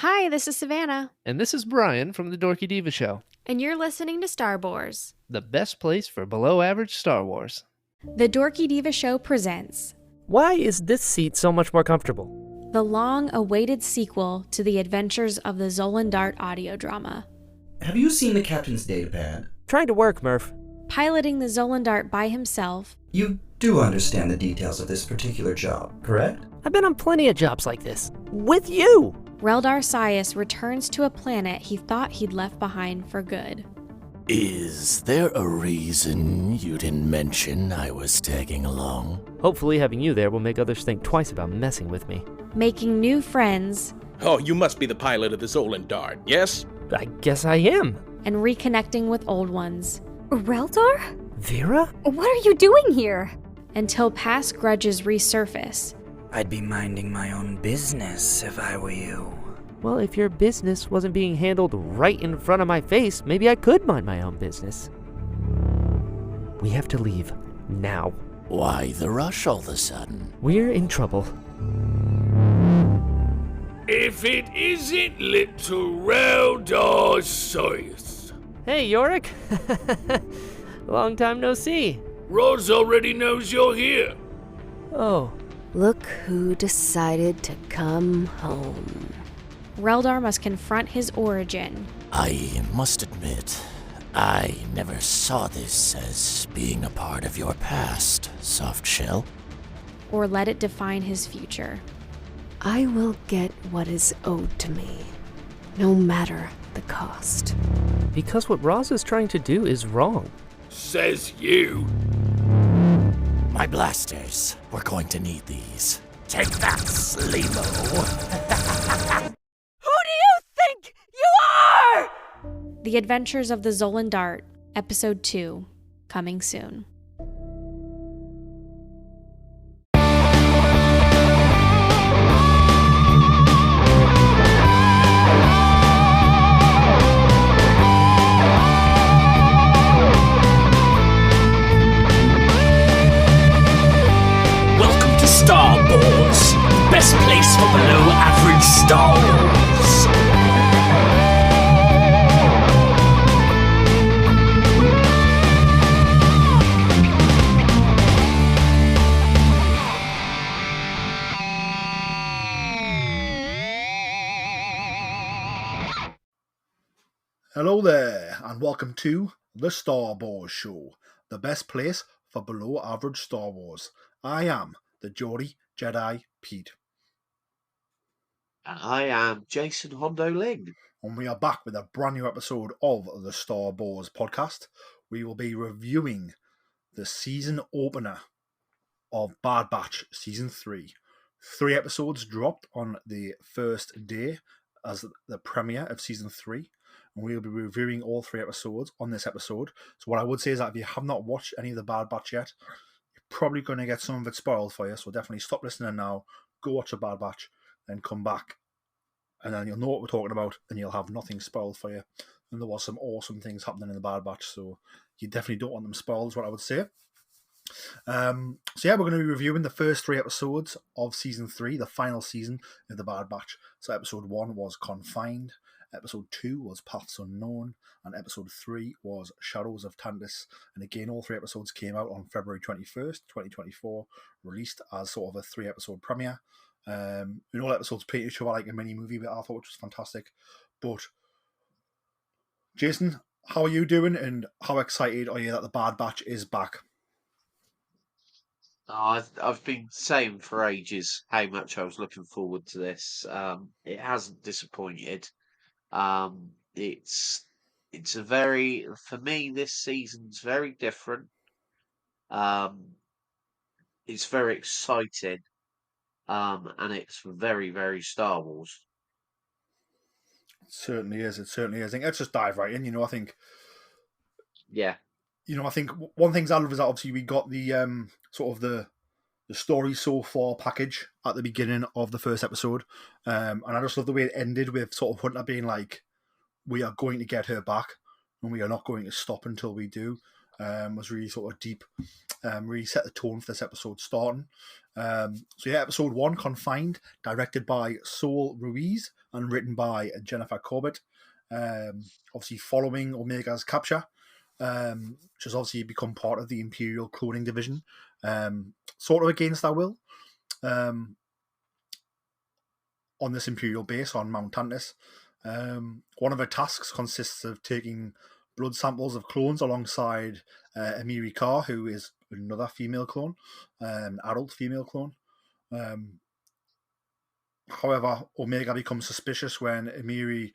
Hi, this is Savannah, And this is Brian from the Dorky Diva Show, and you're listening to Starboars. the best place for below average Star Wars. The Dorky Diva Show presents Why is this seat so much more comfortable? the long-awaited sequel to the adventures of the Zolan Dart audio drama. Have you seen the captain's datapad? Trying to work, Murph. Piloting the Zolan Dart by himself, You do understand the details of this particular job, correct? I've been on plenty of jobs like this. With you! Reldar Sias returns to a planet he thought he'd left behind for good. Is there a reason you didn't mention I was tagging along? Hopefully having you there will make others think twice about messing with me. Making new friends Oh, you must be the pilot of the Zolan Dart, yes? I guess I am. and reconnecting with old ones, Reldar? Vera? What are you doing here? until past grudges resurface. I'd be minding my own business if I were you. Well, if your business wasn't being handled right in front of my face, maybe I could mind my own business. We have to leave. Now. Why the rush all of a sudden? We're in trouble. If it isn't little Reldar Sias. Hey, Yorick. Long time no see. Roz already knows you're here. Oh, Look who decided to come home. Reldar must confront his origin, I must admit, I never saw this as being a part of your past, Softshell. or let it define his future. I will get what is owed to me, no matter the cost. because what Roz is trying to do is wrong. Says you. My blasters, we're going to need these. Take that, Sleemo! Who do you think you are? The Adventures of the Zolan Dart, Episode 2, coming soon. Welcome to Starboars, best place for below average Star Wars. Hello there, and welcome to the Star Wars Show, the best place for below average Star Wars. I am the Geordie Jedi Pete, And I am Jason Hondo Ling. and we are back with a brand new episode of the Star Wars podcast. We will be reviewing the season opener of Bad Batch Season 3. 3 episodes dropped on the first day as the premiere of Season 3. And we'll be reviewing all 3 episodes on this episode. So what I would say is that if you have not watched any of the Bad Batch yet, you're probably going to get some of it spoiled for you. So definitely stop listening now, go watch a Bad Batch, then come back. And then you'll know what we're talking about, and you'll have nothing spoiled for you. And there was some awesome things happening in the Bad Batch, so you definitely don't want them spoiled, is what I would say. So yeah, we're going to be reviewing the first 3 episodes of Season 3, the final season of the Bad Batch. So Episode 1 was Confined, Episode 2 was Paths Unknown, and Episode 3 was Shadows of Tantiss. And again, all 3 episodes came out on February 21st, 2024, released as sort of a 3-episode premiere. And all episodes paint each other like a mini movie, but I thought, which was fantastic. But Jason, how are you doing, and how excited are you that the Bad Batch is back? I've been saying for ages how much I was looking forward to this. It hasn't disappointed. It's a very, for me, this season's very different. It's very exciting. And it's very, very Star Wars. It certainly is. It certainly is. I think let's just dive right in. I think Yeah. I think one thing I love is that obviously we got the sort of the story so far package at the beginning of the first episode, and I just love the way it ended with sort of Hunter being like, "We are going to get her back, and we are not going to stop until we do." was really sort of deep, really set the tone for this episode starting. So yeah, episode 1, Confined, directed by Sol Ruiz and written by Jennifer Corbett. Obviously following Omega's capture, which has obviously become part of the Imperial cloning division, sort of against our will, on this Imperial base on Mount Tantiss. One of her tasks consists of taking blood samples of clones alongside Amiri Carr, who is another female clone, adult female clone. However, Omega becomes suspicious when Amiri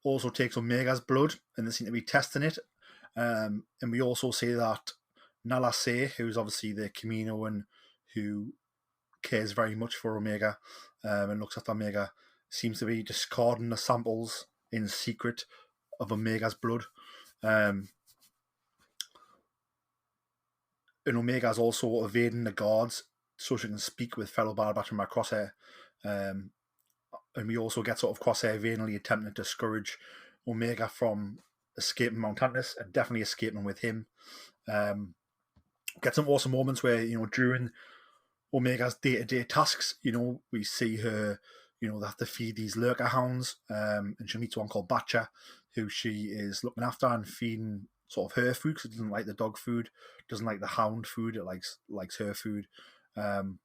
also takes Omega's blood, and they seem to be testing it. And we also see that Nala Se, who's obviously the Kaminoan who cares very much for Omega and looks after Omega, seems to be discarding the samples in secret of Omega's blood. And Omega's also evading the guards so she can speak with fellow Bad Batch member Crosshair. And we also get sort of Crosshair vainly attempting to discourage Omega from escaping Mount Tantiss and definitely escaping with him. Get some awesome moments where, during Omega's day-to-day tasks, we see her, they have to feed these lurker hounds, and she meets one called Batcher, who she is looking after and feeding sort of her food, because it doesn't like the dog food, doesn't like the hound food, it likes her food. And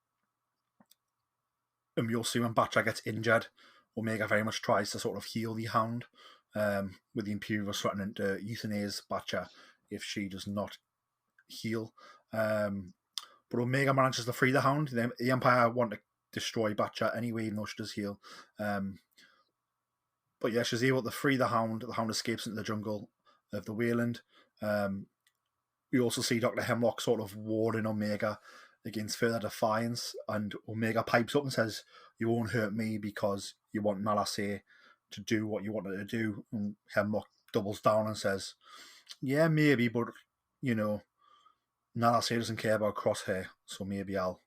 you'll see when Batcher gets injured, Omega very much tries to sort of heal the hound, with the Imperials threatening to euthanize Batcher if she does not heal. But Omega manages to free the hound. The Empire want to destroy Batcher anyway, even though she does heal. But yeah, she's able to free the hound. The hound escapes into the jungle of the Wayland. We also see Dr. Hemlock sort of warning Omega against further defiance, and Omega pipes up and says, "You won't hurt me because you want Nala Se to do what you want her to do." And Hemlock doubles down and says, "Yeah, maybe, but Nala Se doesn't care about Crosshair, so maybe I'll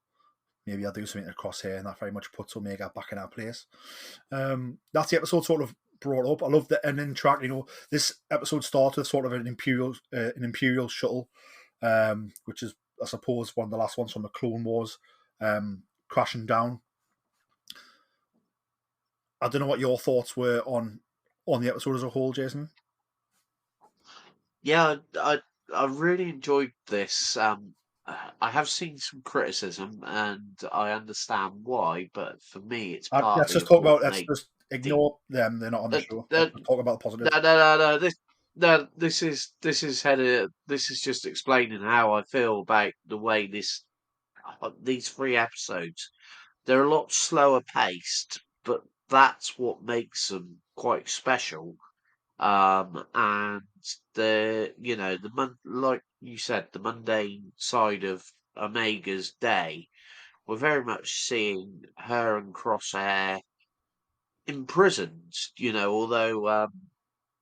do something to Crosshair," and that very much puts Omega back in our place. That's the episode sort of brought up. I love the ending track. This episode starts with sort of an Imperial shuttle, which is, I suppose, one of the last ones from the Clone Wars, crashing down. I don't know what your thoughts were on the episode as a whole, Jason. Yeah, I really enjoyed this. I have seen some criticism, and I understand why. But for me, it's Let's partly just of talk what about. Let's makes just the ignore them. They're not on the show. Let's the just talk about the positives. no. This is just explaining how I feel about the way these 3 episodes. They're a lot slower paced, but that's what makes them quite special. And like you said, the mundane side of Omega's day, we're very much seeing her and Crosshair imprisoned. Although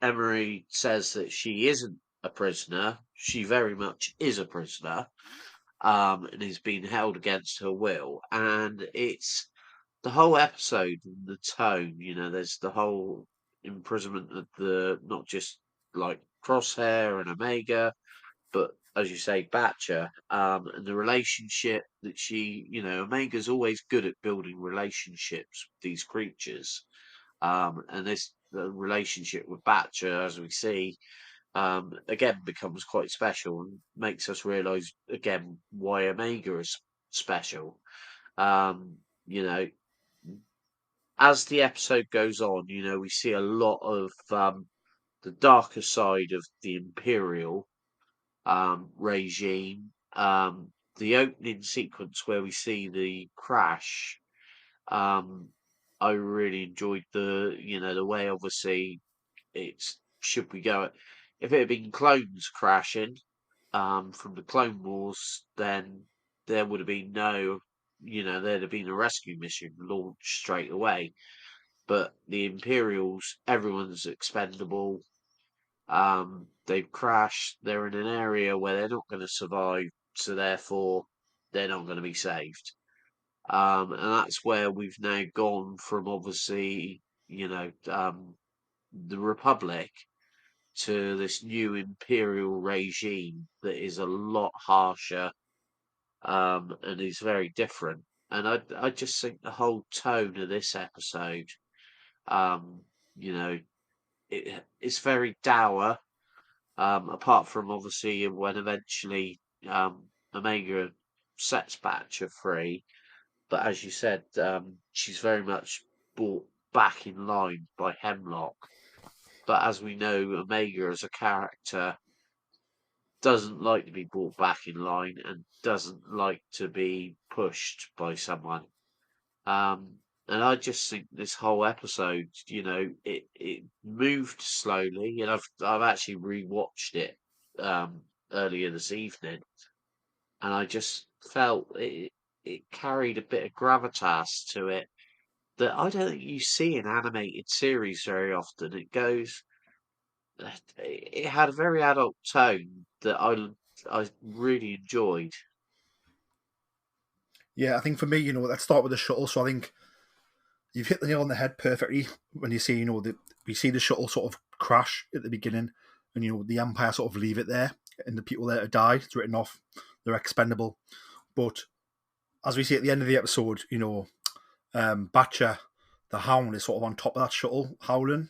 Emery says that she isn't a prisoner, she very much is a prisoner, and is being held against her will. And it's the whole episode and the tone. There's the whole imprisonment of the not just like Crosshair and Omega, but as you say, Batcher, and the relationship that Omega's always good at building relationships with these creatures. And this the relationship with Batcher, as we see, again becomes quite special and makes us realise again why Omega is special. You know, as the episode goes on, we see a lot of the darker side of the Imperial regime. The opening sequence where we see the crash, um, I really enjoyed the way obviously it's should we go if it had been clones crashing from the Clone Wars, then there would have been there'd have been a rescue mission launched straight away. But the Imperials, everyone's expendable. They've crashed. They're in an area where they're not going to survive, so therefore they're not going to be saved. And that's where we've now gone from obviously, the Republic to this new imperial regime that is a lot harsher, and is very different. And I just think the whole tone of this episode, um, you know, it's very dour. Apart from obviously when eventually Omega sets Batcher free, but as you said, she's very much brought back in line by Hemlock. But as we know, Omega as a character doesn't like to be brought back in line and doesn't like to be pushed by someone. And I just think this whole episode, it moved slowly, and I've actually rewatched it earlier this evening, and I just felt it carried a bit of gravitas to it that I don't think you see in animated series very often. It had a very adult tone that I really enjoyed. Yeah, I think for me, let's start with the shuttle. So I think you've hit the nail on the head perfectly when you say, we see the shuttle sort of crash at the beginning, and the Empire sort of leave it there, and the people there to die. It's written off; they're expendable. But as we see at the end of the episode, Batcher, the Hound, is sort of on top of that shuttle howling,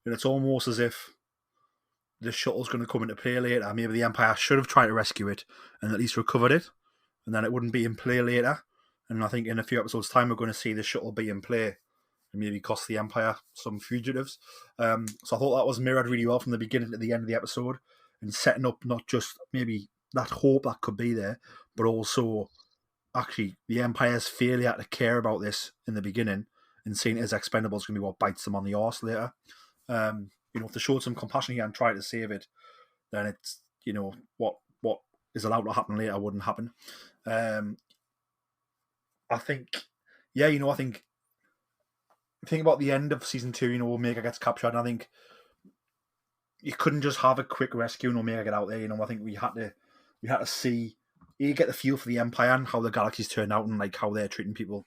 and it's almost as if the shuttle's going to come into play later. Maybe the Empire should have tried to rescue it and at least recovered it, and then it wouldn't be in play later. And I think in a few episodes' time, we're going to see the shuttle be in play and maybe cost the Empire some fugitives. So I thought that was mirrored really well from the beginning to the end of the episode, and setting up not just maybe that hope that could be there, but also actually the Empire's failure to care about this in the beginning and seeing it as expendable is going to be what bites them on the arse later. If they showed some compassion here and tried to save it, then it's what is allowed to happen later wouldn't happen. I think, yeah, I think about the end of season 2. Omega gets captured, and I think you couldn't just have a quick rescue and Omega get out there. I think we had to see, you get the feel for the Empire and how the galaxies turn out and like how they're treating people,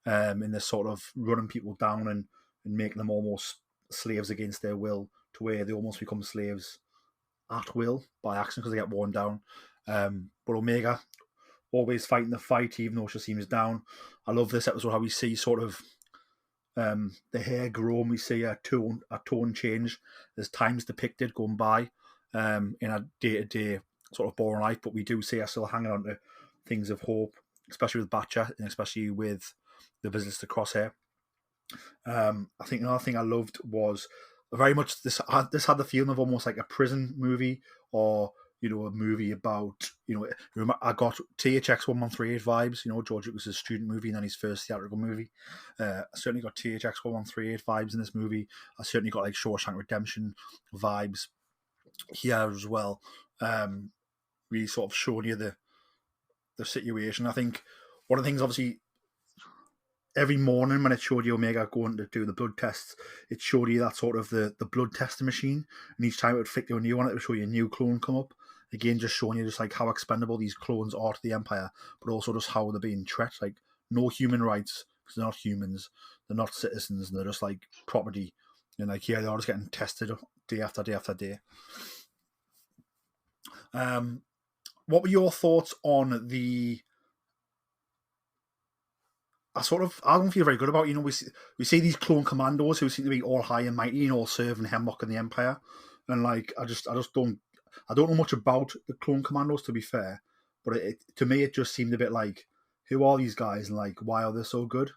in this sort of running people down and making them almost slaves against their will, to where they almost become slaves at will by accident because they get worn down. But Omega always fighting the fight, even though she seems down. I love this episode how we see sort of the hair grow, and we see a tone change as time's depicted going by, in a day-to-day sort of boring life, but we do see her still hanging on to things of hope, especially with Batcher and especially with the visits to Crosshair. I think another thing I loved was very much this had the feeling of almost like a prison movie, or a movie about, I got THX 1138 vibes, George Lucas's student movie and then his first theatrical movie. I certainly got THX 1138 vibes in this movie. I certainly got like Shawshank Redemption vibes here as well. Really sort of showing you the situation. I think one of the things, obviously, every morning when it showed you Omega going to do the blood tests, it showed you that sort of the blood testing machine, and each time it would flick you a new one, it would show you a new clone come up. Again, just showing you just like how expendable these clones are to the Empire, but also just how they're being treated. Like, no human rights, because they're not humans, they're not citizens, they're just like property. And like, yeah, they're just getting tested day after day after day. What were your thoughts on the... I don't feel very good about, we see these clone commandos who seem to be all high and mighty, all serving Hemlock and the Empire, and like I just don't know much about the clone commandos, to be fair, but to me it just seemed a bit like, who are these guys and like why are they so good?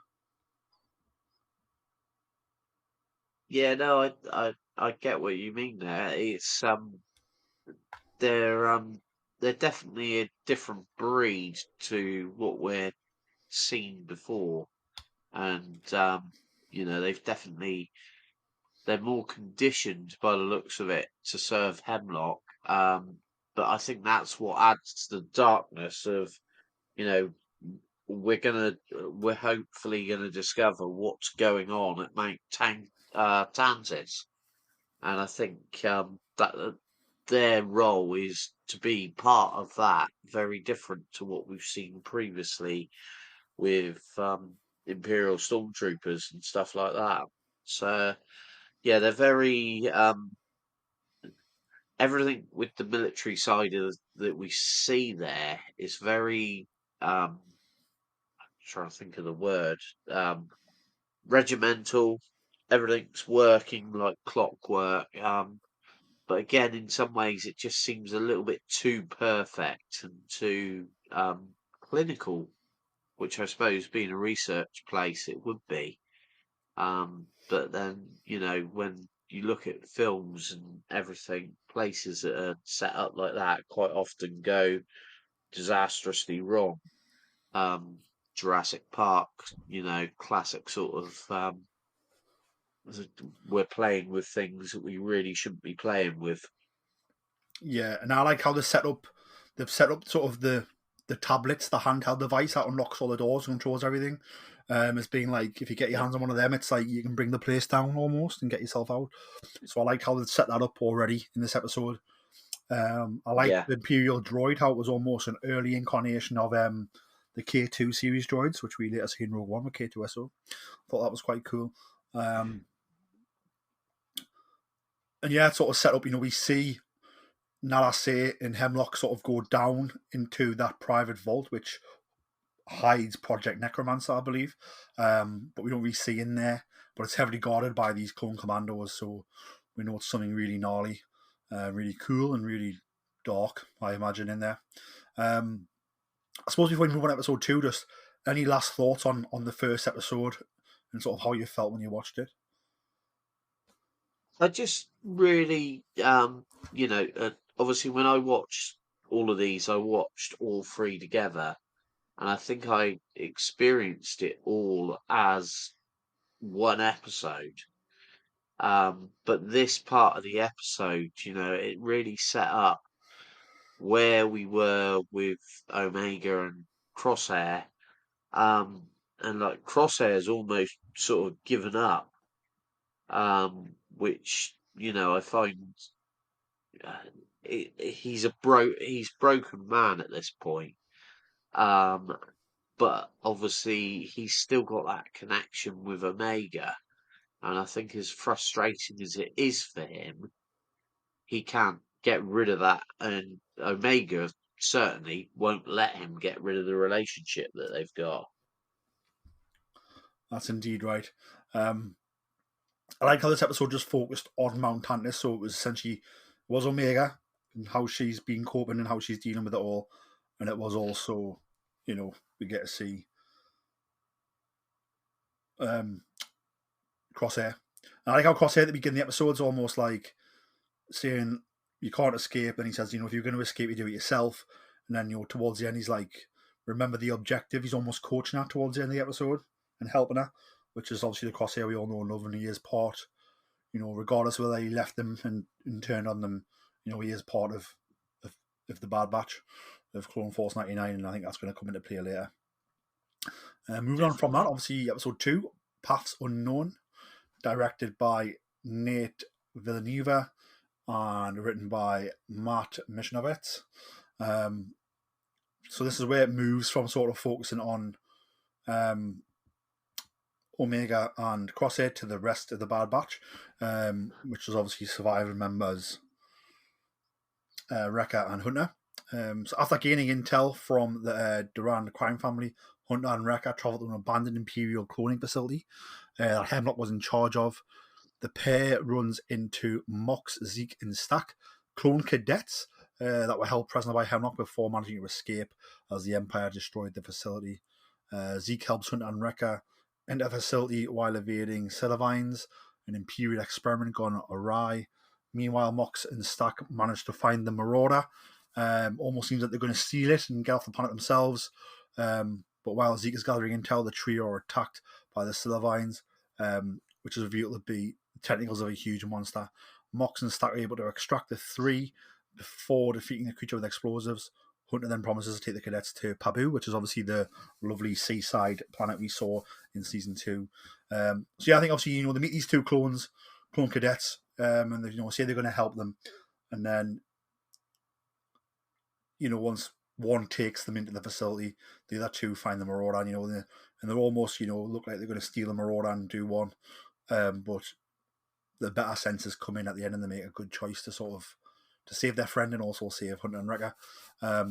Yeah, no, I get what you mean there. It's they're they're definitely a different breed to what we're seen before, and they're more conditioned by the looks of it to serve Hemlock. But I think that's what adds to the darkness of, you know we're hopefully gonna discover what's going on at Mount Tantis, and I think that their role is to be part of that, very different to what we've seen previously with Imperial stormtroopers and stuff like that. So yeah, they're very everything with the military side that we see there is very trying to think of the word, um, regimental. Everything's working like clockwork. But again, in some ways, it just seems a little bit too perfect and too clinical, which I suppose being a research place it would be. But then, when you look at films and everything, places that are set up like that quite often go disastrously wrong. Um, Jurassic Park, classic sort of we're playing with things that we really shouldn't be playing with. Yeah, and I like how they've set up sort of the tablets, the handheld device that unlocks all the doors and controls everything. As being like, if you get your Yeah. hands on one of them, it's like you can bring the place down almost and get yourself out. So I like how they've set that up already in this episode. I like Yeah. the Imperial droid, how it was almost an early incarnation of the K2 series droids, which we later see in Rogue One with K2SO. Thought that was quite cool. And yeah, it's sort of set up, we see Narase and Hemlock sort of go down into that private vault, which hides Project Necromancer, I believe. But we don't really see in there. But it's heavily guarded by these clone commandos, so we know it's something really gnarly, really cool, and really dark, I imagine, in there. I suppose before we move on to episode 2, just any last thoughts on the first episode and sort of how you felt when you watched it? I just really, obviously when I watched all of these, I watched all three together, and I think I experienced it all as one episode. But this part of the episode, it really set up where we were with Omega and Crosshair. And like Crosshair's almost sort of given up, which, I find he's broken man at this point. Um, but obviously he's still got that connection with Omega, and I think as frustrating as it is for him, he can't get rid of that, and Omega certainly won't let him get rid of the relationship that they've got. That's indeed right. I like how this episode just focused on Mount Tantiss, so it was essentially Omega and how she's been coping and how she's dealing with it all, and it was also, we get to see um, Crosshair. And I like how Crosshair at the beginning of the episode is almost like saying you can't escape, and he says, if you're going to escape, you do it yourself. And then towards the end, he's like, remember the objective. He's almost coaching her towards the end of the episode and helping her, which is obviously the Crosshair we all know and love, and he is part. Regardless of whether he left them and turned on them, he is part of the Bad Batch of Clone Force 99, and I think that's going to come into play later. Moving on from that, obviously, episode 2, Paths Unknown, directed by Nate Villanueva and written by Matt Mishnowitz. So this is where it moves from sort of focusing on Omega and Crosshair to the rest of the Bad Batch, which was obviously surviving members Wrecker and Hunter. So after gaining intel from the Durand crime family, Hunter and Wrecker traveled to an abandoned Imperial cloning facility that Hemlock was in charge of. The pair runs into Mox, Zeke, and Stack, clone cadets that were held prisoner by Hemlock before managing to escape as the Empire destroyed the facility. Zeke helps Hunter and Wrecker enter the facility while evading Celevines, an Imperial experiment gone awry. Meanwhile, Mox and Stack manage to find the Marauder. Almost seems like they're going to steal it and get off the planet themselves. But while Zeke is gathering intel, the trio are attacked by the Celevines, which is revealed to be the tentacles of a huge monster. Mox and Stack are able to extract the three before defeating the creature with explosives. Hunter then promises to take the cadets to Pabu, which is obviously the lovely seaside planet we saw in season 2. So yeah, I think obviously they meet these two clone cadets, and they say they're going to help them, and then once one takes them into the facility, the other two find the Marauder, and they're almost look like they're going to steal the Marauder and do one, but the better senses come in at the end and they make a good choice to sort of to save their friend and also save Hunter and Wrecker. I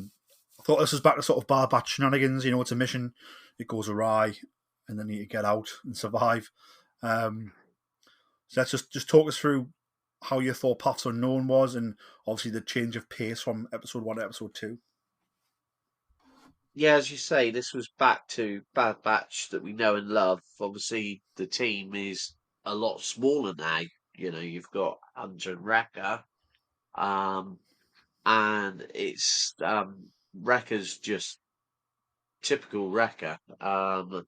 thought this was back to sort of Bad Batch shenanigans. It's a mission, it goes awry, and they need to get out and survive. So let's just talk us through how you thought Paths Unknown was, and obviously the change of pace from episode 1 to episode 2. Yeah, as you say, this was back to Bad Batch that we know and love. Obviously, the team is a lot smaller now. You've got Hunter and Wrecker, and it's Wrecker's just typical Wrecker. But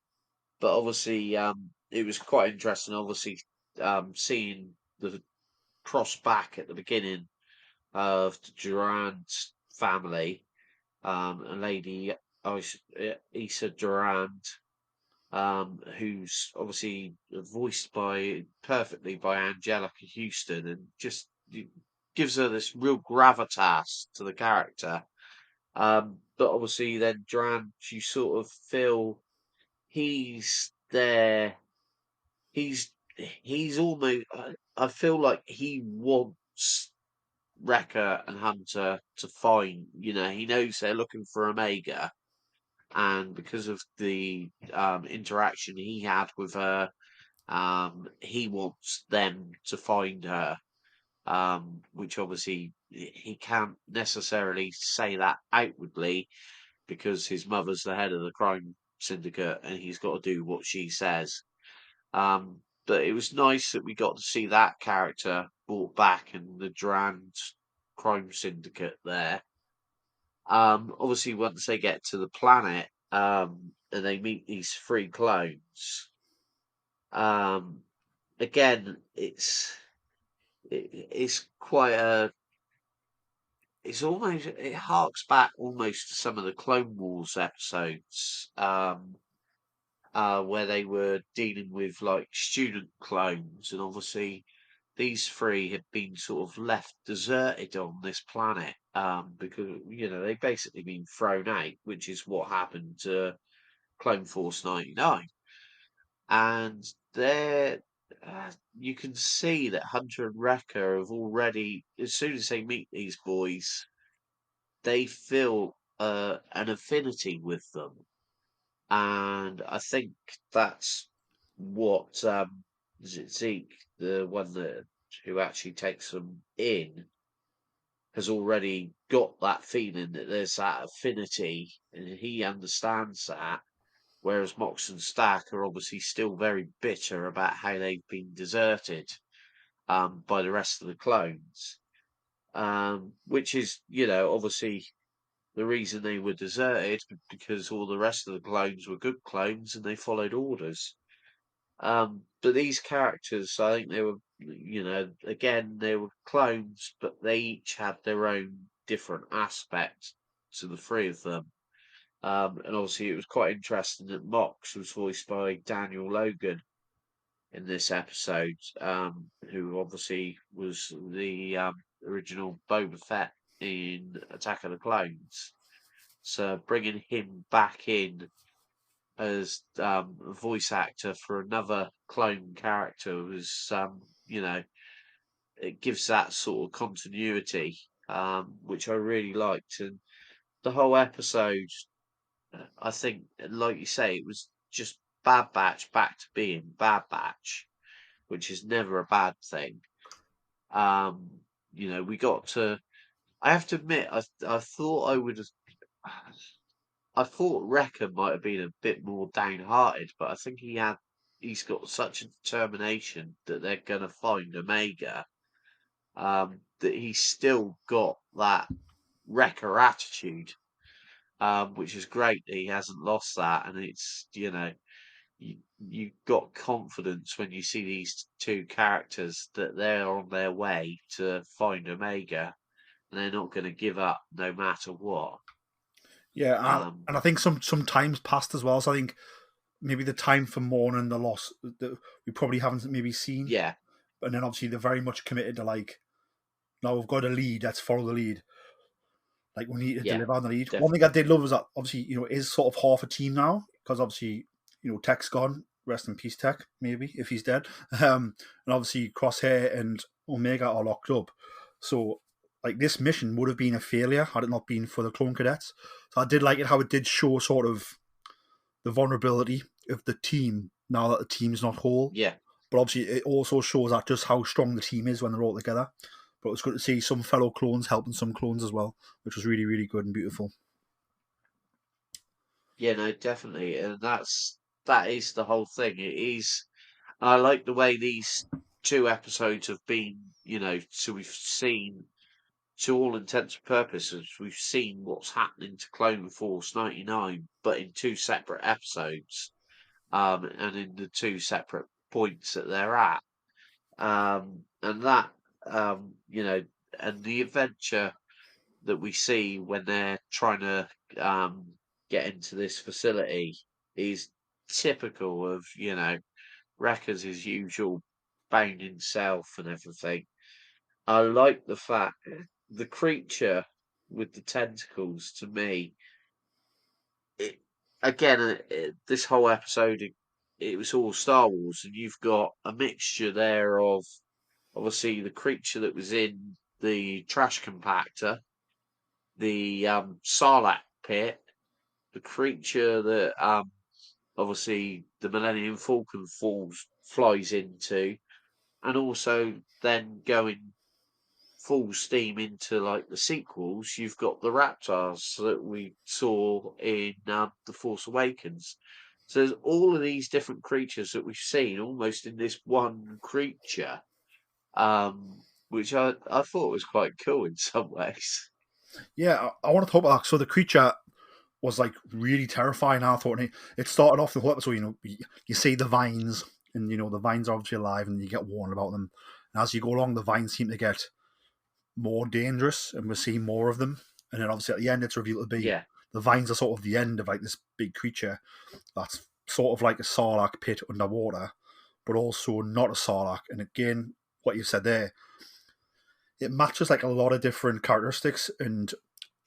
obviously, it was quite interesting. Obviously, seeing the cross back at the beginning of the Durant family, a lady, Issa Durant, who's obviously voiced perfectly by Angelica Houston, and just gives her this real gravitas to the character. But obviously, then Durant, you sort of feel he's there. He's almost. I feel like he wants Wrecker and Hunter to find. He knows they're looking for Omega, and because of the interaction he had with her, he wants them to find her. Which obviously he can't necessarily say that outwardly because his mother's the head of the crime syndicate and he's got to do what she says. But it was nice that we got to see that character brought back in the Durand crime syndicate there. Obviously, once they get to the planet and they meet these three clones, um, again, it's quite a. It's almost it harks back almost to some of the Clone Wars episodes, where they were dealing with like student clones, and obviously these three had been sort of left deserted on this planet because they've basically been thrown out, which is what happened to Clone Force 99. And there, you can see that Hunter and Wrecker have already, as soon as they meet these boys, they feel an affinity with them, and I think that's what Zeke, the one that who actually takes them in, has already got that feeling that there's that affinity, and he understands that. Whereas Mox and Stack are obviously still very bitter about how they've been deserted by the rest of the clones, which is, obviously the reason they were deserted because all the rest of the clones were good clones and they followed orders. But these characters, I think they were, again, they were clones, but they each had their own different aspect to the three of them. And obviously, it was quite interesting that Mox was voiced by Daniel Logan in this episode, who obviously was the original Boba Fett in Attack of the Clones. So bringing him back in as a voice actor for another clone character was, it gives that sort of continuity, which I really liked. And the whole episode, I think, like you say, it was just Bad Batch back to being Bad Batch, which is never a bad thing. We got to. I have to admit, I thought I would have. I thought Wrecker might have been a bit more downhearted, but I think he's got such a determination that they're gonna find Omega, that he's still got that Wrecker attitude, which is great that he hasn't lost that, and it's you got confidence when you see these two characters that they're on their way to find Omega, and they're not going to give up no matter what. Yeah, and I think some time's passed as well. So I think maybe the time for mourning the loss that we probably haven't maybe seen. Yeah. And then obviously they're very much committed to like, now we've got a lead, let's follow the lead. Like we need to deliver on the lead. Definitely. One thing I did love was that obviously, it is sort of half a team now, because obviously, Tech's gone. Rest in peace, Tech, maybe, if he's dead. And obviously Crosshair and Omega are locked up. So like this mission would have been a failure had it not been for the clone cadets. So I did like it how it did show sort of the vulnerability of the team now that the team's not whole. Yeah. But obviously, it also shows that just how strong the team is when they're all together. But it was good to see some fellow clones helping some clones as well, which was really, really good and beautiful. Yeah, no, definitely, and that is the whole thing. It is. I like the way these two episodes have been. So we've seen, to all intents and purposes, we've seen what's happening to Clone Force 99, but in two separate episodes, and in the two separate points that they're at, and that, and the adventure that we see when they're trying to get into this facility is typical of, Wrecker's his usual bounding self and everything. I like the fact the creature with the tentacles, to me, it, again, this whole episode, it was all Star Wars, and you've got a mixture there of obviously the creature that was in the trash compactor, the Sarlacc pit, the creature that obviously the Millennium Falcon flies into, and also then going full steam into like the sequels, you've got the Raptors that we saw in The Force Awakens. So there's all of these different creatures that we've seen almost in this one creature, which I thought was quite cool in some ways. Yeah, I want to talk about that. So the creature was like really terrifying. I thought, and it started off the whole episode. You see the vines, and the vines are obviously alive, and you get warned about them. And as you go along, the vines seem to get more dangerous, and we're seeing more of them. And then obviously at the end, it's revealed to be Yeah, the vines are sort of the end of like this big creature that's sort of like a Sarlacc pit underwater, but also not a Sarlacc. And again, what you said there, it matches like a lot of different characteristics and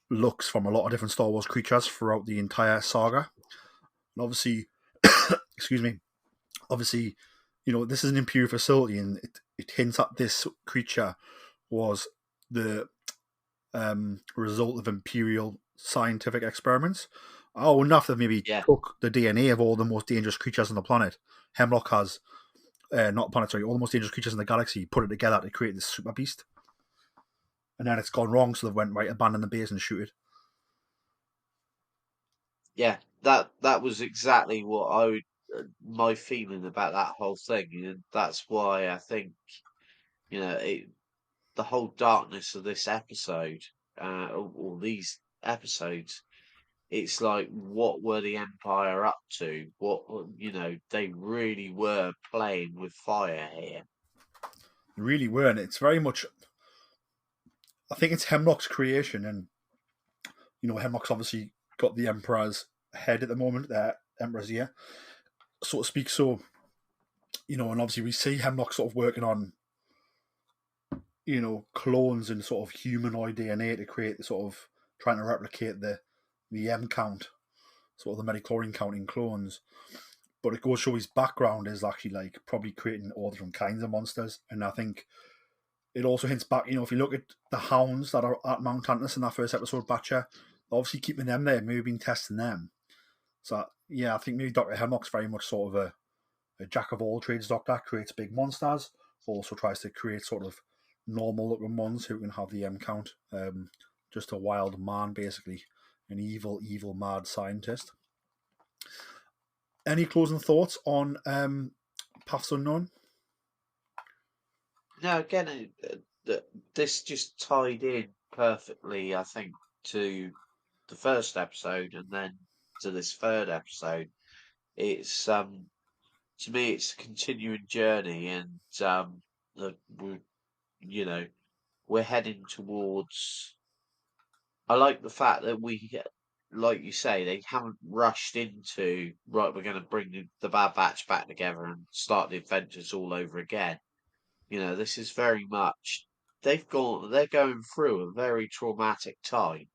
looks from a lot of different Star Wars creatures throughout the entire saga. And obviously, excuse me, obviously, this is an Imperial facility, and it hints at this creature was the result of Imperial scientific experiments. I wonder if they maybe yeah, took the DNA of all the most dangerous creatures on the planet. Hemlock has, not planet, sorry, all the most dangerous creatures in the galaxy, put it together to create this super beast. And then it's gone wrong, so they went, right, abandon the base and shoot it. yeah. That was exactly what I would, my feeling about that whole thing, and that's why I think the whole darkness of this episode, or these episodes, it's like, what were the Empire up to? They really were playing with fire here. They really were, and it's very much, I think it's Hemlock's creation, and Hemlock's obviously got the Emperor's head at the moment, the Emperor's ear, so to speak. So, and obviously we see Hemlock sort of working on, clones and sort of humanoid DNA to create the sort of trying to replicate the M count, sort of the metachlorine count in clones. But it goes to show his background is actually like probably creating all different kinds of monsters, and I think it also hints back, if you look at the hounds that are at Mount Tantiss in that first episode, Batcher, obviously keeping them there, maybe been testing them. So, yeah, I think maybe Dr. Hemlock's very much sort of a jack of all trades doctor, creates big monsters, also tries to create sort of normal looking ones who can have the M count. Just a wild man, basically. An evil, evil, mad scientist. Any closing thoughts on Paths Unknown? No, again, this just tied in perfectly, I think, to the first episode and then to this third episode. It's to me, it's a continuing journey, and we're you know we're heading towards. I like the fact that like you say, they haven't rushed into, right, we're going to bring the Bad Batch back together and start the adventures all over again. This is very much, they're going through a very traumatic time,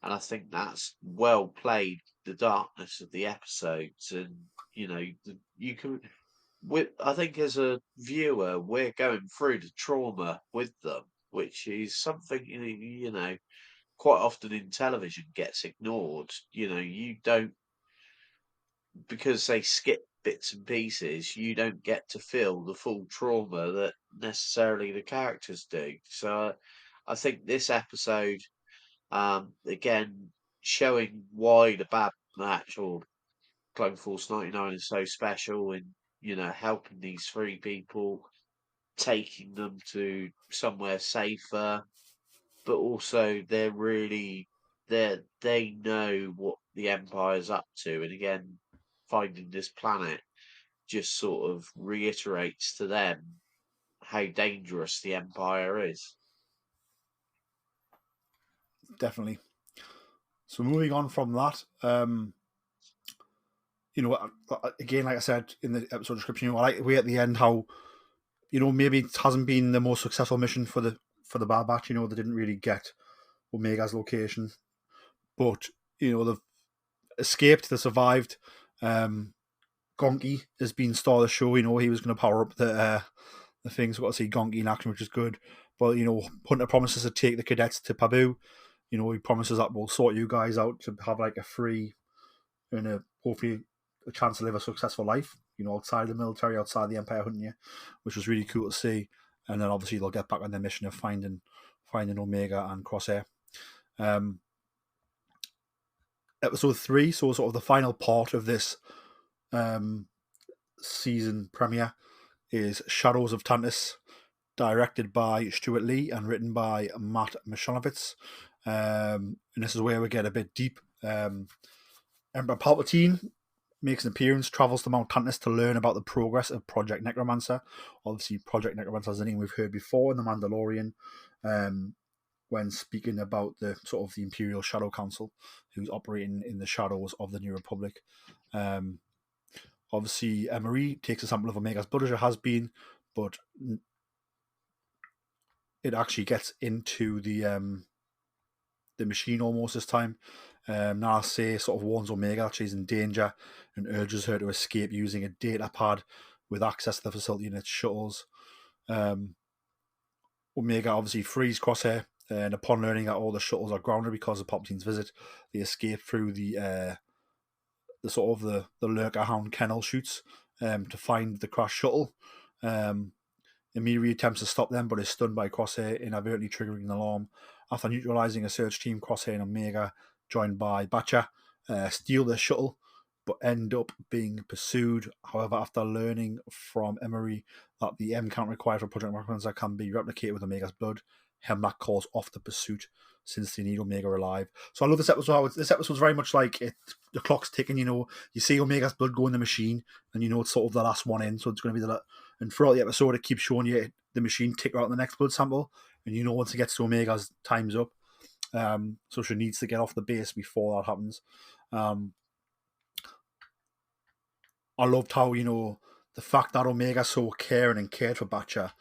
and I think that's well played, the darkness of the episodes, and you can. I think as a viewer, we're going through the trauma with them, which is something quite often in television gets ignored. You don't, because they skip bits and pieces, you don't get to feel the full trauma that necessarily the characters do. So I think this episode, again, showing why the Bad Match or Clone Force 99 is so special in, helping these three people, taking them to somewhere safer, but also they know what the Empire's up to, and again, finding this planet just sort of reiterates to them how dangerous the Empire is. Definitely. So moving on from that, again, like I said in the episode description, I like the way at the end how, maybe it hasn't been the most successful mission for the Bad Batch. They didn't really get Omega's location, but they've escaped. They survived. Gonky has been star of the show. He was going to power up the things. We've got to see Gonky in action, which is good. But Hunter promises to take the cadets to Pabu. He promises that we'll sort you guys out to have like a free and hopefully a chance to live a successful life. Outside the military, outside the Empire hunting you, which was really cool to see. And then obviously they'll get back on their mission of finding Omega and Crosshair. Episode 3, so sort of the final part of this season premiere, is Shadows of Tantiss, directed by Stuart Lee and written by Matt Mishanovitz. And this is where we get a bit deep. Emperor Palpatine makes an appearance, travels to Mount Tantiss to learn about the progress of Project Necromancer. Obviously, Project Necromancer is a name we've heard before in The Mandalorian, when speaking about the sort of the Imperial Shadow Council, who's operating in the shadows of the New Republic. Obviously, Emery takes a sample of Omega's blood, as it has been, but it actually gets into the machine almost this time. Narase sort of warns Omega that she's in danger and urges her to escape using a data pad with access to the facility in its shuttles. Omega obviously frees Crosshair, and upon learning that all the shuttles are grounded because of Palpatine's visit, they escape through the sort of the Lurker Hound kennel chutes to find the crashed shuttle. Immediately attempts to stop them, but is stunned by Crosshair, inadvertently triggering an alarm. After neutralizing a search team, Crosshair and Omega, joined by Batcha, steal the shuttle, but end up being pursued. However, after learning from Emery that the M count required for Project Necromancer can be replicated with Omega's blood, Hemlock calls off the pursuit since they need Omega alive. So I love this episode. This episode's very much like the clock's ticking. You see Omega's blood go in the machine, and it's sort of the last one in. So it's going to be and throughout the episode, it keeps showing you the machine tick out the next blood sample, and once it gets to Omega's, time's up. So she needs to get off the base before that happens. I loved how the fact that Omega's so caring and cared for Batcha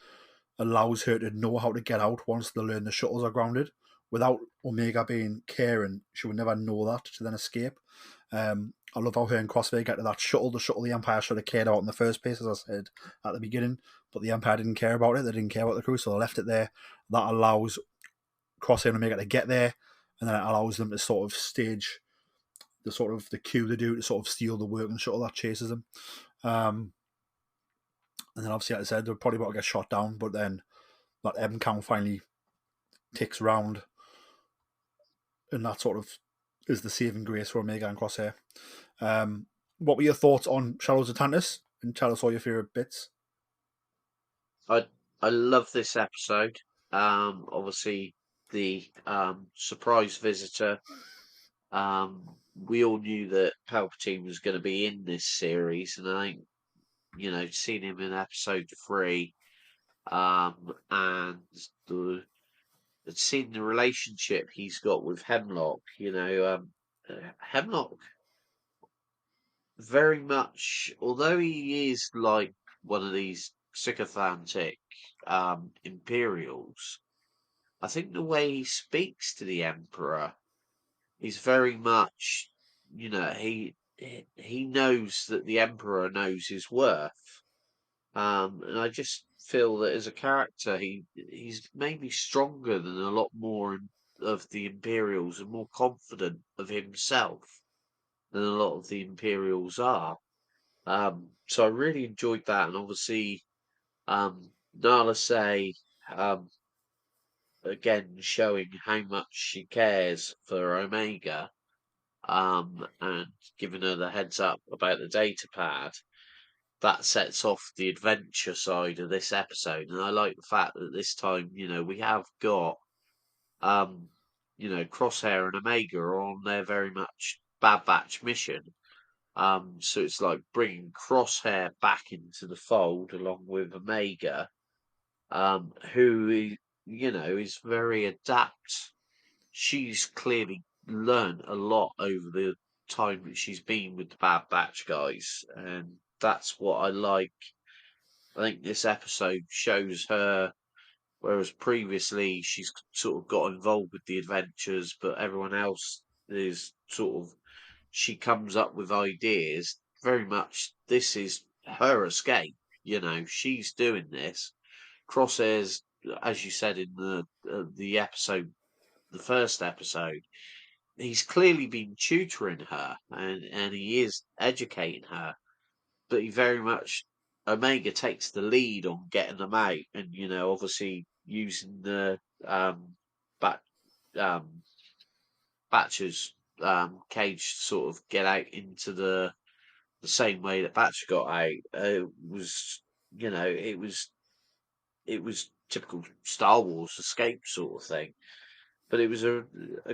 allows her to know how to get out once they learn the shuttles are grounded. Without Omega being caring, she would never know that to then escape. I love how her and Crosshair get to that shuttle, the shuttle the Empire should have cared about in the first place, as I said at the beginning, but the Empire didn't care about it. They didn't care about the crew, so they left it there. That allows Crosshair and Omega to get there, and then it allows them to sort of stage the cue they do to sort of steal the working shuttle that chases them. And then obviously, like I said, they're probably about to get shot down, but then that M count finally ticks round, and that sort of is the saving grace for Omega and Crosshair. What were your thoughts on Shadows of Tantiss? And tell us all your favourite bits. I love this episode. Obviously, the surprise visitor. We all knew that Palpatine was going to be in this series, and I think seen him in episode 3, and seeing the relationship he's got with Hemlock. Hemlock very much, although he is like one of these sycophantic Imperials, I think the way he speaks to the Emperor is very much, he knows that the Emperor knows his worth. And I just feel that as a character, he's maybe stronger than a lot more of the Imperials and more confident of himself than a lot of the Imperials are. So I really enjoyed that, and obviously, Nala Say, um, again showing how much she cares for Omega, and giving her the heads up about the data pad. That sets off the adventure side of this episode, and I like the fact that this time, we have got, um, Crosshair and Omega are on their very much Bad Batch mission. So it's like bringing Crosshair back into the fold along with Omega, who is very adept. She's clearly learned a lot over the time that she's been with the Bad Batch guys, and that's what I like. I think this episode shows her, whereas previously she's sort of got involved with the adventures, but everyone else is sort of, she comes up with ideas. Very much, this is her escape. She's doing this. Crosshairs, as you said in the episode, the first episode, he's clearly been tutoring her, and he is educating her, but he very much, Omega takes the lead on getting them out, and obviously using the bat um Batcher's cage to sort of get out into the same way that Batcher got out. Was it was typical Star Wars escape sort of thing, but it was a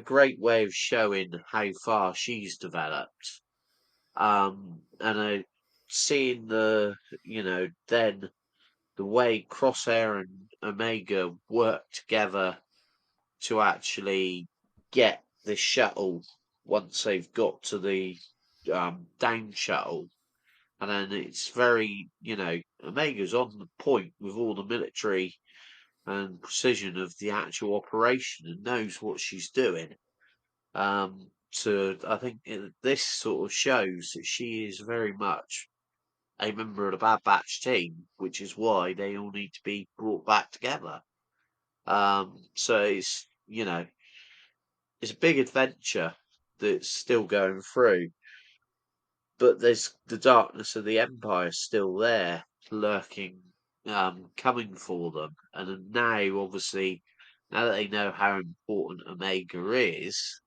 great way of showing how far she's developed. And seeing then the way Crosshair and Omega work together to actually get this shuttle once they've got to the down shuttle. And then it's very, Omega's on the point with all the military and precision of the actual operation and knows what she's doing. So I think this sort of shows that she is very much a member of the Bad Batch team, which is why they all need to be brought back together. So it's a big adventure that's still going through, but there's the darkness of the Empire still there, lurking, coming for them. And then now, obviously, now that they know how important Omega is,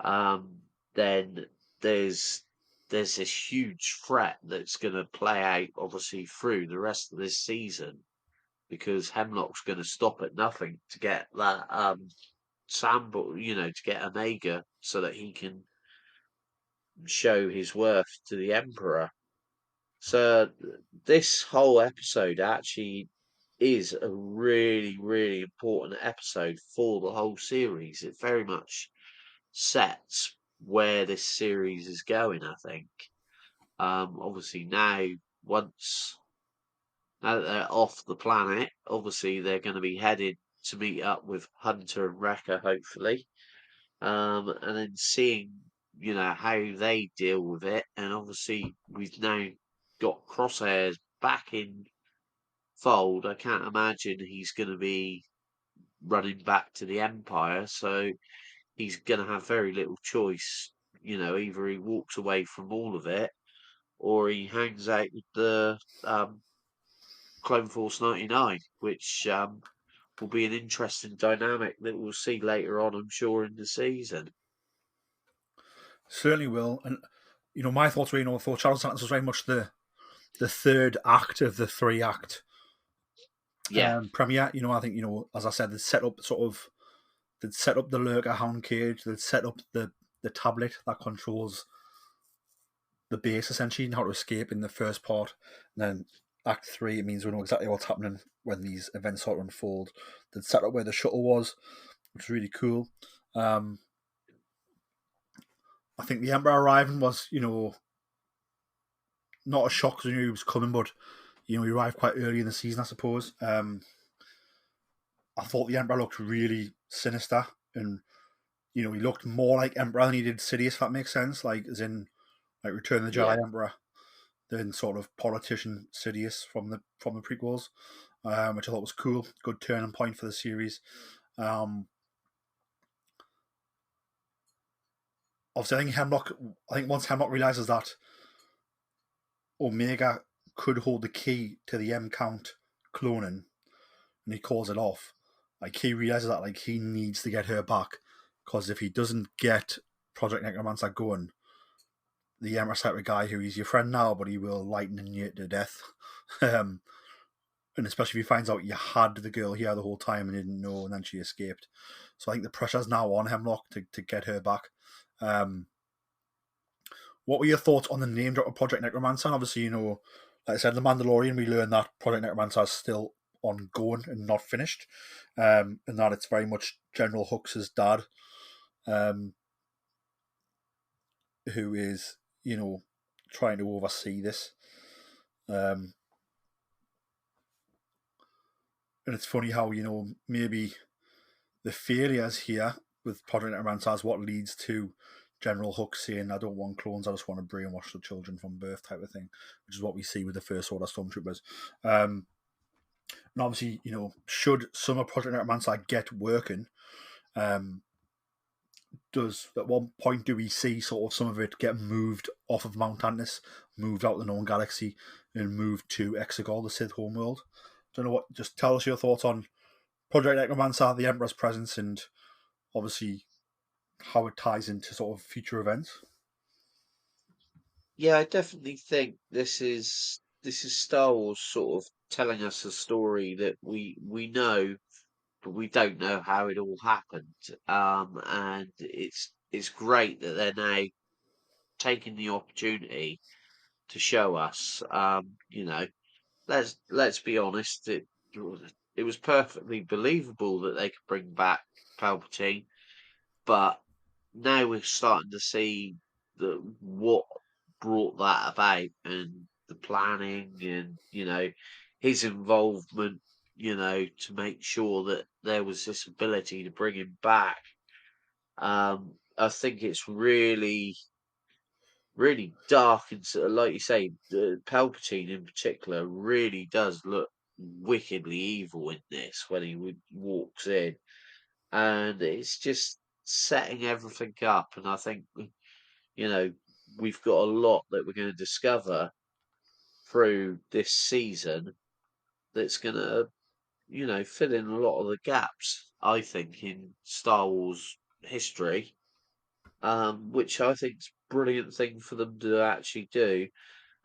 then there's there's this huge threat that's going to play out, obviously, through the rest of this season, because Hemlock's going to stop at nothing to get that sample, to get Omega so that he can show his worth to the Emperor. So this whole episode actually is a really, really important episode for the whole series. It very much sets where this series is going, I think. Obviously once now that they're off the planet, obviously they're going to be headed to meet up with Hunter and Wrecker, hopefully. And then seeing, how they deal with it. And obviously we've now got Crosshairs back in fold. I can't imagine he's going to be running back to the Empire. So he's going to have very little choice. Either he walks away from all of it or he hangs out with the Clone Force 99, which will be an interesting dynamic that we'll see later on, I'm sure, in the season. Certainly will. And, my thoughts were, I thought Shadows of Tantiss was very much the third act of the 3-act premiere. I think, as I said, they'd set up the lurker hound cage, they'd set up the tablet that controls the base, essentially, and how to escape in the first part. And then Act 3, it means we know exactly what's happening when these events sort of unfold. They'd set up where the shuttle was, which was really cool. I think the Emperor arriving was, not a shock because we knew he was coming, but, he arrived quite early in the season, I suppose. I thought the Emperor looked really sinister, and, he looked more like Emperor than he did Sidious, if that makes sense, like, as in, like, Return of the Jedi Emperor than sort of politician Sidious from the prequels. which I thought was cool. Good turning point for the series. Obviously, I think once Hemlock realizes that Omega could hold the key to the M count cloning, and he calls it off. Like he realizes that like he needs to get her back, because if he doesn't get Project Necromancer going, the Emperor's type of guy who he's your friend now, but he will lighten you to death. um, and especially if he finds out you had the girl here the whole time and didn't know, and then she escaped. So I think the pressure's now on Hemlock to get her back. What were your thoughts on the name drop of Project Necromancer? And obviously, like I said, The Mandalorian, we learned that Project Necromancer is still ongoing and not finished, and that it's very much General Hux' dad, who is, trying to oversee this. And it's funny how, maybe the failures here with Project Necromancer is what leads to General Hux saying, I don't want clones, I just want to brainwash the children from birth type of thing, which is what we see with the First Order Stormtroopers. And obviously, should some of Project Necromancer get working, at one point do we see sort of some of it get moved off of Mount Tantiss, moved out the known galaxy, and moved to Exegol, the Sith homeworld? Don't know what. Just tell us your thoughts on Project Necromancer, the Emperor's presence, and obviously how it ties into sort of future events. Yeah, I definitely think this is Star Wars sort of telling us a story that we know, but we don't know how it all happened. And it's great that they're now taking the opportunity to show us. Let's be honest, it was perfectly believable that they could bring back Palpatine, but now we're starting to see what brought that about and the planning and his involvement, to make sure that there was this ability to bring him back. I think it's really, really dark and like you say, Palpatine in particular really does look wickedly evil in this when he walks in, and it's just setting everything up. And I think you know we've got a lot that we're going to discover through this season that's going to fill in a lot of the gaps, I think, in Star Wars history, which I think is a brilliant thing for them to actually do.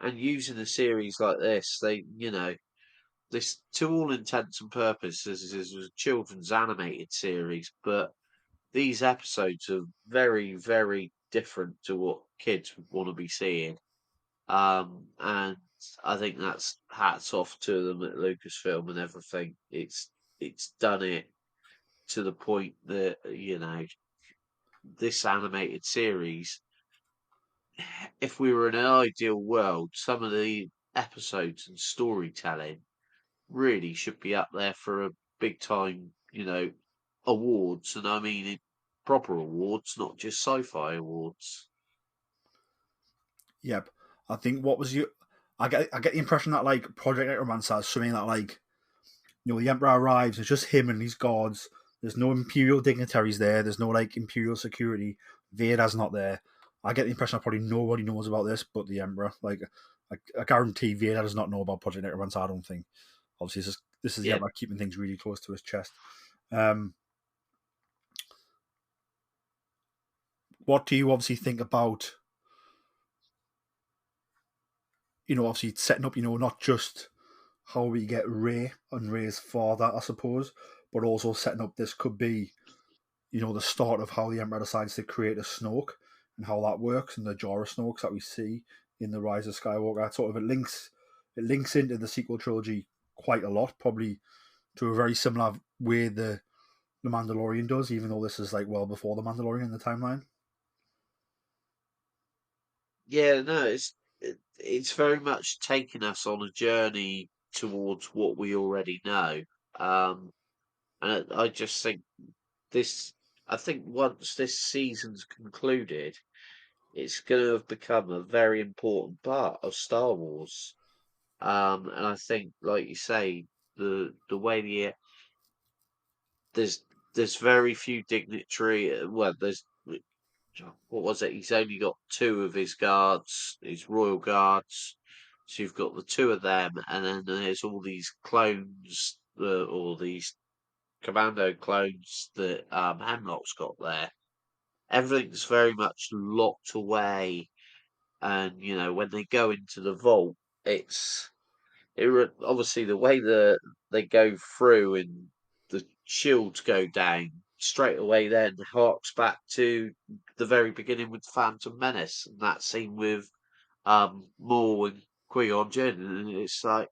And using a series like this, this, to all intents and purposes, is a children's animated series, but these episodes are very, very different to what kids would want to be seeing. And I think that's hats off to them at Lucasfilm and everything. It's done it to the point that this animated series, if we were in an ideal world, some of the episodes and storytelling really should be up there for a big time, awards. And I mean proper awards, not just sci-fi awards. Yep. I think what was you? I get the impression that like Project Necromancer is something that like the Emperor arrives, it's just him and his guards. There's no Imperial dignitaries there. There's no like Imperial security. Vader's not there. I get the impression that probably nobody knows about this but the Emperor. Like, I guarantee Vader does not know about Project Necromancer. I don't think. Obviously, this is the Yeah. Emperor keeping things really close to his chest. Um, what do you obviously think about? Obviously setting up. Not just how we get Rey and Rey's father, I suppose, but also setting up this could be the start of how the Emperor decides to create a Snoke and how that works, and the Jorah Snokes that we see in the Rise of Skywalker. Sort of it links into the sequel trilogy quite a lot, probably to a very similar way the Mandalorian does, even though this is like well before the Mandalorian in the timeline. Yeah, no, it's very much taken us on a journey towards what we already know. Um, and I just think this, I think once this season's concluded, it's going to have become a very important part of Star Wars. And I think, like you say, the way there's very few dignitary. Well, there's what was it? He's only got two of his guards, his royal guards. So you've got the two of them, and then there's all these clones, or these commando clones that Hemlock's got there. Everything's very much locked away, and when they go into the vault, obviously the way that they go through and the shields go down straight away. Then harks back to the very beginning with Phantom Menace and that scene with Maul and Qui-Gon Jinn, and it's like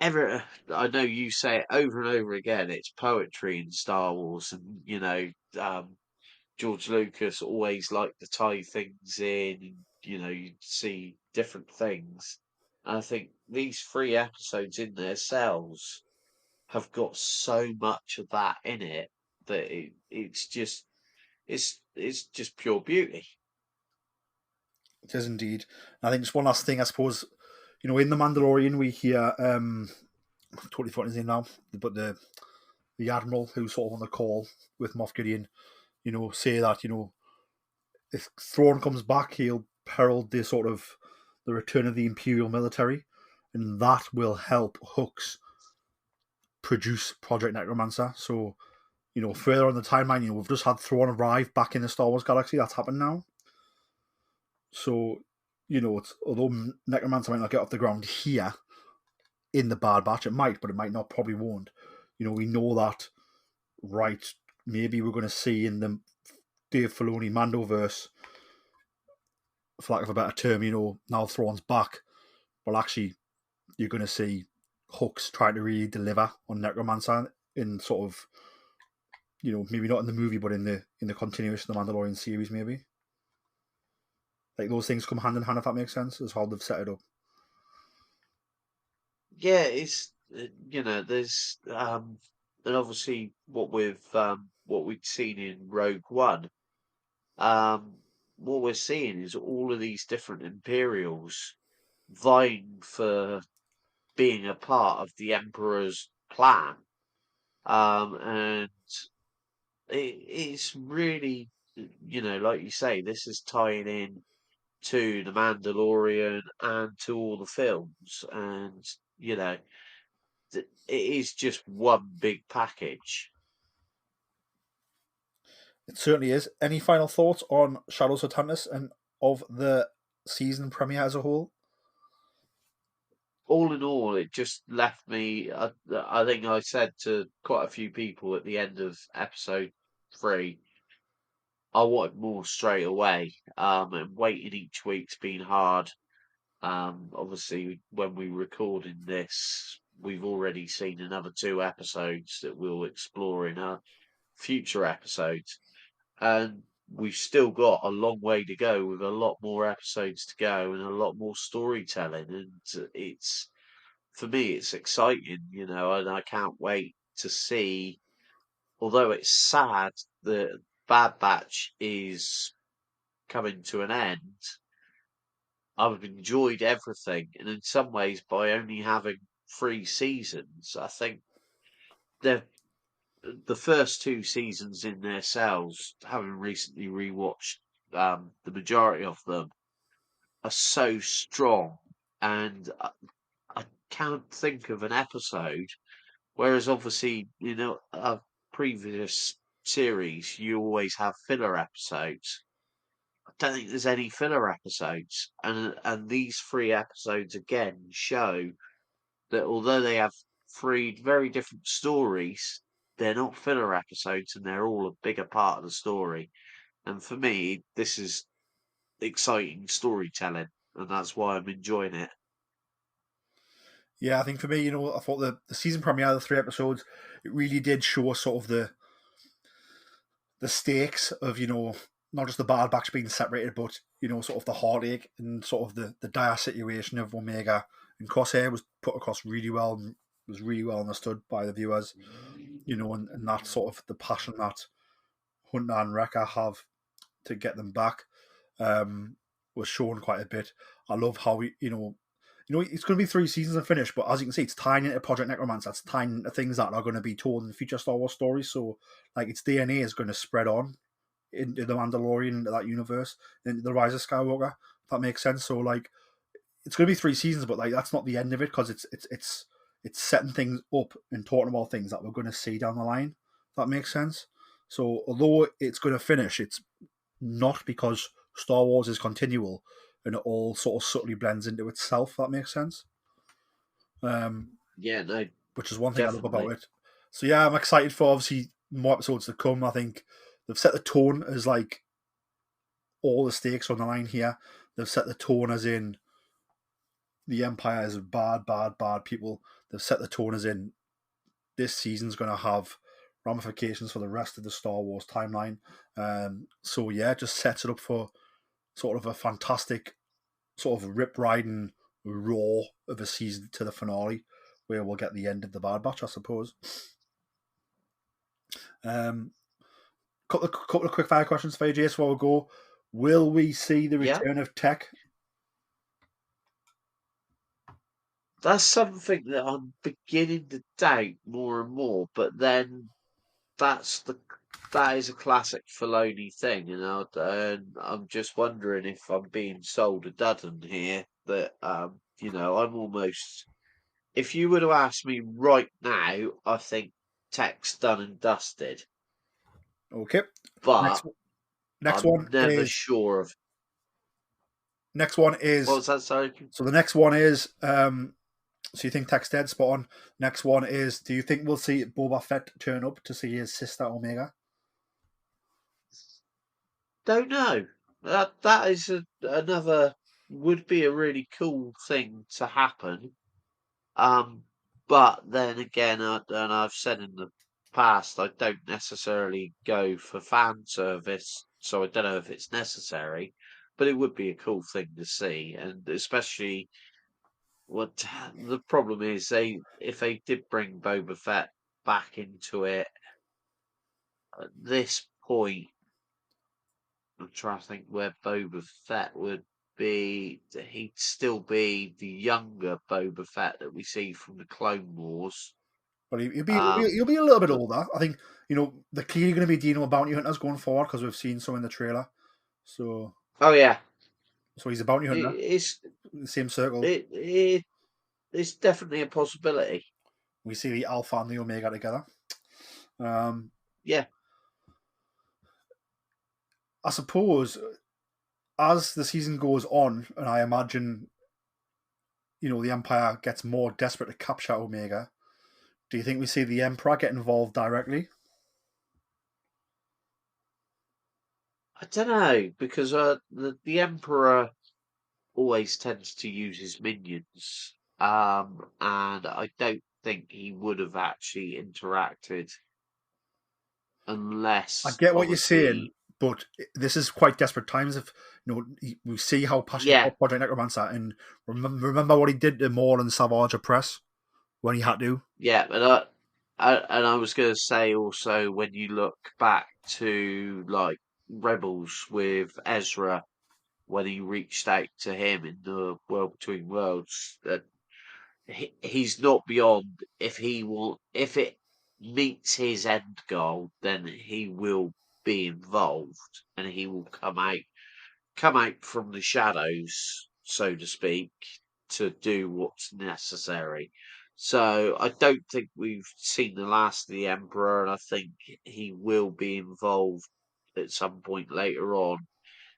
I know you say it over and over again. It's poetry in Star Wars, and George Lucas always liked to tie things in, and you see different things. And I think these three episodes in themselves have got so much of that in it that it's just pure beauty. It is indeed. And I think just one last thing, I suppose, in The Mandalorian we hear, I'm totally forgotten his name now, but the Admiral who's sort of on the call with Moff Gideon, say that, if Thrawn comes back, he'll herald the return of the Imperial military, and that will help Hux produce Project Necromancer. So, further on the timeline, we've just had Thrawn arrive back in the Star Wars galaxy. That's happened now. So, although Necromancer might not get off the ground here in the Bad Batch, it might, but it might not, probably won't. We know that, right, maybe we're going to see in the Dave Filoni Mandoverse, for lack of a better term, now Thrawn's back. Well, actually, you're going to see Hux trying to really deliver on Necromancer in sort of, maybe not in the movie, but in the continuation of the Mandalorian series, maybe. Like, those things come hand in hand, if that makes sense, is how they've set it up. Yeah, it's there's and obviously what we've seen in Rogue One. What we're seeing is all of these different Imperials vying for being a part of the Emperor's plan. And it's really, like you say, this is tying in to The Mandalorian and to all the films. And, it is just one big package. It certainly is. Any final thoughts on Shadows of Tantiss and of the season premiere as a whole? All in all, it just left me. I think I said to quite a few people at the end of episode 3, I wanted more straight away. And waiting each week's been hard. Obviously, when we recorded this, we've already seen another 2 episodes that we'll explore in our future episodes, and we've still got a long way to go with a lot more episodes to go and a lot more storytelling. And it's for me, it's exciting, and I can't wait to see. Although it's sad that Bad Batch is coming to an end, I've enjoyed everything, and in some ways, by only having 3 seasons, I think the first 2 seasons in themselves, having recently rewatched the majority of them, are so strong, and I can't think of an episode. Whereas obviously, a previous series, you always have filler episodes. I don't think there's any filler episodes, and these 3 episodes again show that although they have 3 very different stories, they're not filler episodes, and they're all a bigger part of the story. And for me, this is exciting storytelling, and that's why I'm enjoying it. Yeah, I think for me, I thought the season premiere, the 3 episodes, it really did show sort of the stakes of, not just the Bad Batch being separated, but, sort of the heartache and sort of the dire situation of Omega and Crosshair was put across really well and was really well understood by the viewers, and that sort of the passion that Hunter and Wrecker have to get them back was shown quite a bit. I love how, it's going to be 3 seasons and finish, but as you can see, it's tying into Project Necromancer. It's tying into things that are going to be told in the future Star Wars stories. So, like, its DNA is going to spread on into the Mandalorian, into that universe, into the Rise of Skywalker. If that makes sense. So, like, it's going to be 3 seasons, but like that's not the end of it because it's setting things up and talking about things that we're going to see down the line. If that makes sense. So, although it's going to finish, it's not because Star Wars is continual and it all sort of subtly blends into itself. If that makes sense. Yeah, no, Which is one thing I love about definitely. it. So yeah, I'm excited for obviously more episodes to come. I think they've set the tone as like all the stakes on the line here. They've set the tone as in the Empire is bad, bad, bad people. They've set the tone as in this season's going to have ramifications for the rest of the Star Wars timeline. So yeah, it just sets it up for sort of a fantastic sort of rip riding roar of a season to the finale, where we'll get the end of the Bad Batch, I suppose. Couple of quick fire questions for you, Jace, before we go. Will we see the Yeah, return of Tech? that's something that I'm beginning to doubt more and more. But then that's the that is a classic Filoni thing, and I'm just wondering if I'm being sold a dudden here. That I'm almost. If you were to ask me right now, I think Tech's done and dusted. Okay. But Next I'm one never is sure of next one what is was that. Sorry. so the next one is so you think Tech's dead, spot on. Next one is, do you think we'll see Boba Fett turn up to see his sister Omega? Don't know. That is another would be a really cool thing to happen. Um, but then again, and I've said in the past, I don't necessarily go for fan service, so I don't know if it's necessary. But it would be a cool thing to see, and especially what the problem is, if they did bring Boba Fett back into it at this point, I'm trying to think where Boba Fett would be. He'd still be the younger Boba Fett that we see from the Clone Wars. But Um, he'll be a little bit but older. I think they're clearly going to be dealing with bounty hunters going forward because we've seen some in the trailer. So oh yeah, he's a bounty it, hunter, it's the same circle. it's definitely a possibility. We see the Alpha and the Omega together. Um, Yeah, I suppose as the season goes on, and I imagine the Empire gets more desperate to capture Omega. Do you think we see the Emperor get involved directly? I don't know because the Emperor always tends to use his minions, and I don't think he would have actually interacted I unless get what you're saying, obviously. but this is quite desperate times. If we see how passionate Yeah, about Project Necromancer, and remember what he did to Maul and Savage Press when he had to. yeah, but I was going to say also when you look back to like Rebels with Ezra when he reached out to him in the World Between Worlds, that he's not beyond. If it meets his end goal, then he will be involved and he will come out from the shadows, so to speak, to do what's necessary. So I don't think we've seen the last of the Emperor, and I think he will be involved at some point later on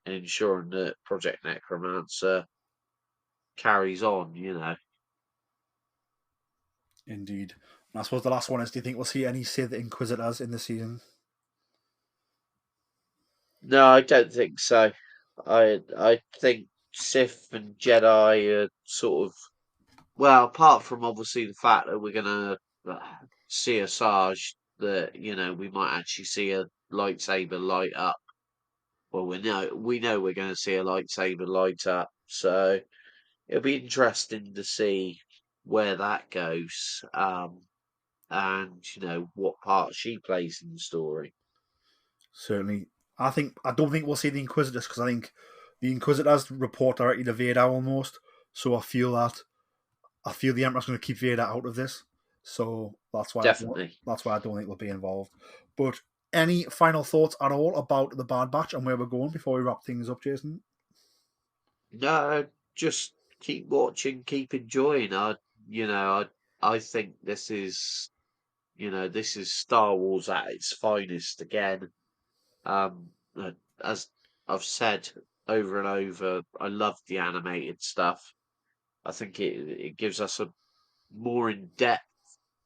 in ensuring that Project Necromancer carries on. Indeed. And I suppose the last one is: do you think we'll see any Sith Inquisitors in the season? No, I don't think so. I think Sith and Jedi are sort of well, apart from obviously the fact that we're gonna see a Sarge that we might actually see a lightsaber light up. Well, we know we're going to see a lightsaber light up, so it'll be interesting to see where that goes, and what part she plays in the story. Certainly. I don't think we'll see the Inquisitors because I think the Inquisitors report directly to Vader almost. So I feel that I feel the Emperor's going to keep Vader out of this, so that's why Definitely. that's why I don't think we'll be involved. But any final thoughts at all about the Bad Batch and where we're going before we wrap things up, Jason? No, just keep watching, keep enjoying. I think this is Star Wars at its finest again. As I've said over and over, I love the animated stuff. I think it gives us a more in-depth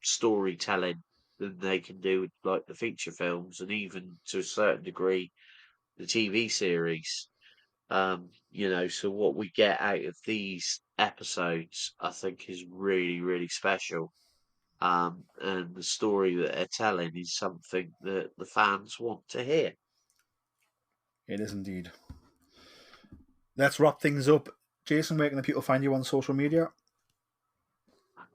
storytelling than they can do with like the feature films, and even to a certain degree the TV series. So what we get out of these episodes, I think, is really, really special. And the story that they're telling is something that the fans want to hear. It is indeed. Let's wrap things up. Jason, where can the people find you on social media?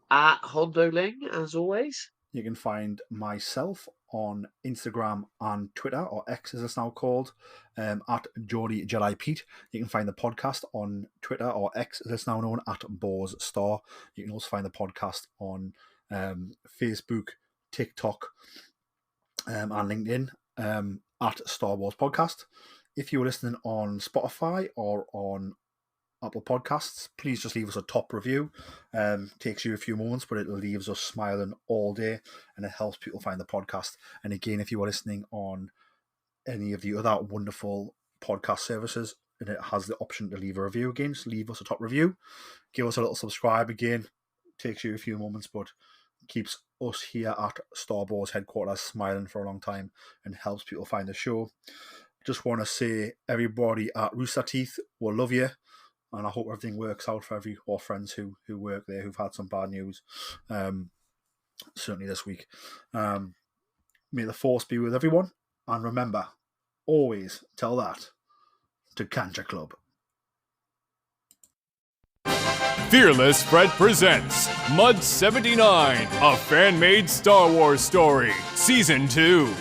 At Hondo Ling, as always. You can find myself on Instagram and Twitter, or X as it's now called, at Geordie Jedi Pete. You can find the podcast on Twitter, or X as it's now known, at Boars Star. You can also find the podcast on Facebook, TikTok, and LinkedIn at Star Wars Podcast. If you're listening on Spotify or on Apple Podcasts, please just leave us a top review. Takes you a few moments, but it leaves us smiling all day, and it helps people find the podcast. And again, if you are listening on any of the other wonderful podcast services, and it has the option to leave a review, again, just leave us a top review. Give us a little subscribe. Again, takes you a few moments, but keeps us here at Star Wars headquarters smiling for a long time and helps people find the show. Just want to say, everybody at Rooster Teeth will love you, and I hope everything works out for our friends who work there, who've had some bad news, certainly this week. May the Force be with everyone, and remember, always tell that to Cancha Club. Fearless Fred presents Mud 79, a fan-made Star Wars story, Season 2.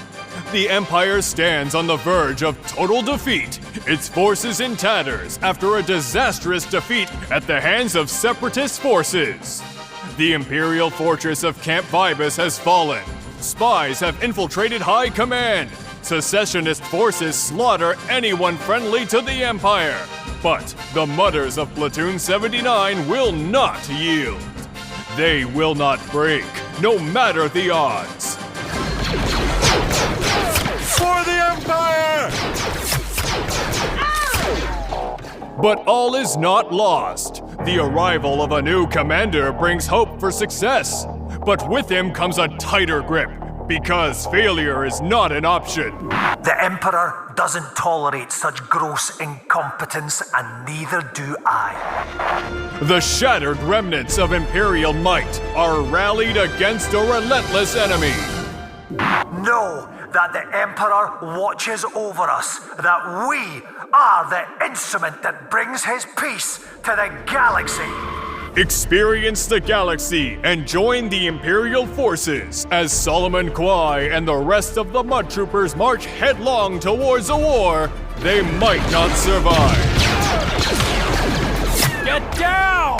The Empire stands on the verge of total defeat, its forces in tatters after a disastrous defeat at the hands of Separatist forces. The Imperial fortress of Camp Vibus has fallen. Spies have infiltrated High Command. Secessionist forces slaughter anyone friendly to the Empire. But the Mudders of Platoon 79 will not yield. They will not break, no matter the odds. For the Empire! But all is not lost. The arrival of a new commander brings hope for success. But with him comes a tighter grip, because failure is not an option. The Emperor doesn't tolerate such gross incompetence, and neither do I. The shattered remnants of Imperial might are rallied against a relentless enemy. Know that the Emperor watches over us, that we are the instrument that brings his peace to the galaxy. Experience the galaxy and join the Imperial forces as Solomon Kwai and the rest of the Mud Troopers march headlong towards a war they might not survive. Get down!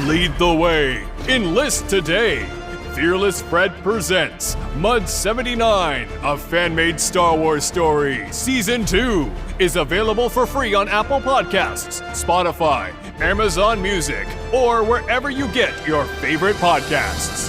Lead the way. Enlist today. Fearless Fred presents Mud 79, a fan-made Star Wars story. Season 2 is available for free on Apple Podcasts, Spotify, Amazon Music, or wherever you get your favorite podcasts.